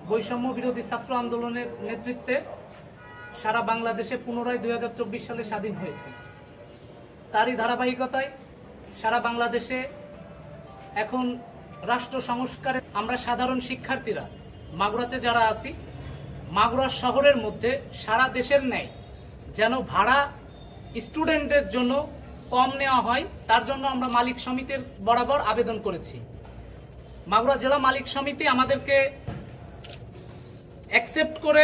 বৈষম্য বিরোধী ছাত্র আন্দোলনের নেতৃত্বে সারা বাংলাদেশে পুনরায় 2024 সালে স্বাধীন হয়েছে। তারই ধারাবাহিকতায় সারা বাংলাদেশে এখন রাষ্ট্র সংস্কারে আমরা সাধারণ শিক্ষার্থীরা মাগুরাতে যারা আছি, মাগুরা শহরের মধ্যে সারা দেশের ন্যায় যেন ভাড়া স্টুডেন্টদের জন্য কম নেওয়া হয়, তার জন্য আমরা মালিক সমিতির বরাবর আবেদন করেছি। মাগুরা জেলা মালিক সমিতি আমাদেরকে অ্যাকসেপ্ট করে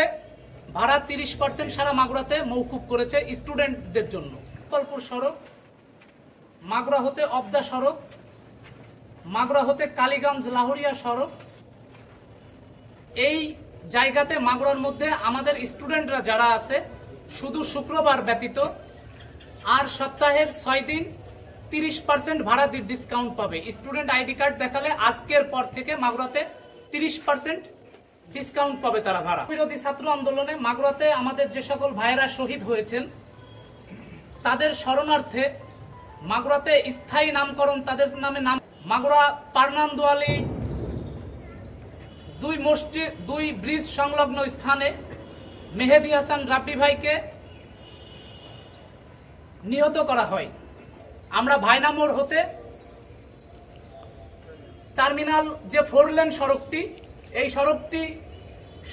ভাড়া 30% সারা মাগুরাতে মওকুফ করেছে স্টুডেন্টদের জন্য। কলপুর সড়ক, মাগুরা হতে অবদা সড়ক, মাগুরা হতে কালীগঞ্জ লাহোরিয়া সড়ক, এই জায়গাতে মাগুরার মধ্যে আমাদের স্টুডেন্টরা যারা আছে শুধু শুক্রবার ব্যতীত আর সপ্তাহের 6 দিন 30% ভাড়া ডিসকাউন্ট পাবে। স্টুডেন্ট আইডি কার্ড দেখালে আজকের পর থেকে মাগুরাতে 30% ডিসকাউন্ট পাবে তারা ভাড়া। বিরোধী ছাত্র আন্দোলনে মাগুরাতে আমাদের যে সকল ভাইয়েরা শহীদ হয়েছেন তাদের স্মরণার্থে মাগুরাতে স্থায়ী নামকরণ, তাদের নামে নাম মাগুরা পারনান্দোয়ালি 2 মসজিদ 2 ব্রিজ সংলগ্ন স্থানে মেহেদি হাসান রাব্বি ভাইকে নিহত করা হয়। আমরা ভাইনা মোড় হতে টার্মিনাল যে 4 লেন সড়কটি, এই সড়কটি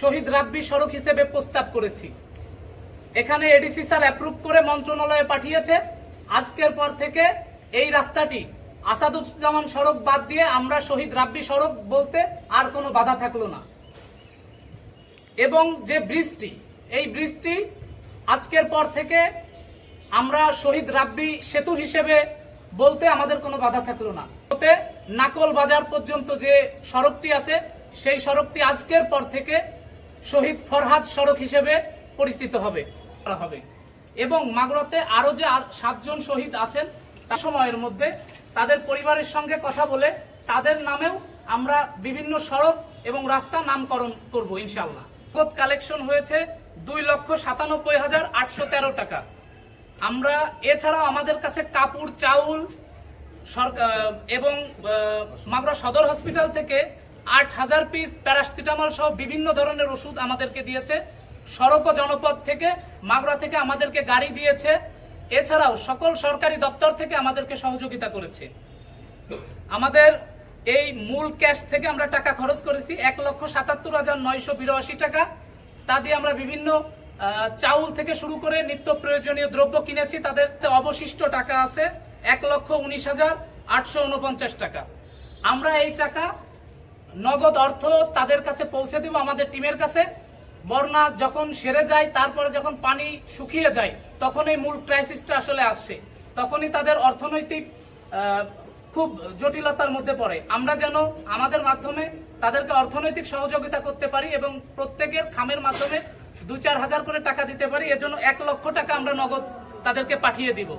শহীদ রাব্বি সড়ক হিসেবে প্রস্তাব করেছি। এখানে এডিসি স্যার অ্যাপ্রুভ করে মন্ত্রণালয়ে পাঠিয়েছে। আজকের পর থেকে এই রাস্তাটি আসাদুজ্জামান সড়ক বাদ দিয়ে আমরা শহীদ রাব্বি সড়ক বলতে আর কোনো বাধা থাকলো না। এবং যে ব্রিজটি, এই ব্রিজটি আজকের পর থেকে আমরা শহীদ রাব্বি সেতু হিসেবে বলতে আমাদের কোনো বাধা থাকলো না। নাকল বাজার পর্যন্ত যে সড়কটি আছে সেই সড়কটি আজকের পর থেকে শহীদ ফরহাদ সড়ক হিসেবে পরিচিত হবে। এবং মাগুরাতে আরো যে 7 জন শহীদ আছেন তার সময়ের মধ্যে তাদের পরিবারের সঙ্গে কথা বলে তাদের নামেও আমরা বিভিন্ন সড়ক এবং রাস্তা নামকরণ করব ইনশাআল্লাহ। নগদ কালেকশন হয়েছে 2,97,813 টাকা। আমরা এছাড়াও আমাদের কাছে কাপড়, চাউল এবং মাগুরা সদর হসপিটাল থেকে 8,000 পিস প্যারাসিটামল সহ বিভিন্ন ধরনের ওষুধ আমাদেরকে দিয়েছে। সড়ক ও জনপদ থেকে মাগুরা থেকে আমাদেরকে গাড়ি দিয়েছে। এছাড়াও সকল সরকারি দপ্তর থেকে আমাদেরকে সহযোগিতা করেছে। আমাদের এই মূল ক্যাশ থেকে আমরা টাকা খরচ করেছি 1,77,982 টাকা। তা দিয়ে আমরা বিভিন্ন চাউল থেকে শুরু করে নিত্য প্রয়োজনীয় দ্রব্য কিনেছি। তাদের অবশিষ্ট টাকা আছে 1,19,849 টাকা। আমরা এই টাকা নগদ অর্থ তাদের কাছে পৌঁছে দিব আমাদের টিমের কাছে। বন্যা যখন সেরে যায়, তারপরে যখন পানি শুকিয়ে যায়, তখন এই মূল ক্রাইসিসটা আসলে আসছে, তখনই তাদের অর্থনৈতিক খুব জটিলতার মধ্যে পড়ে। আমরা যেন আমাদের মাধ্যমে তাদেরকে অর্থনৈতিক সহযোগিতা করতে পারি এবং প্রত্যেকের খামের মাধ্যমে 2-4 হাজার করে টাকা দিতে পারি। এজন্য 1 লক্ষ টাকা আমরা নগদ তাদেরকে পাঠিয়ে দিব।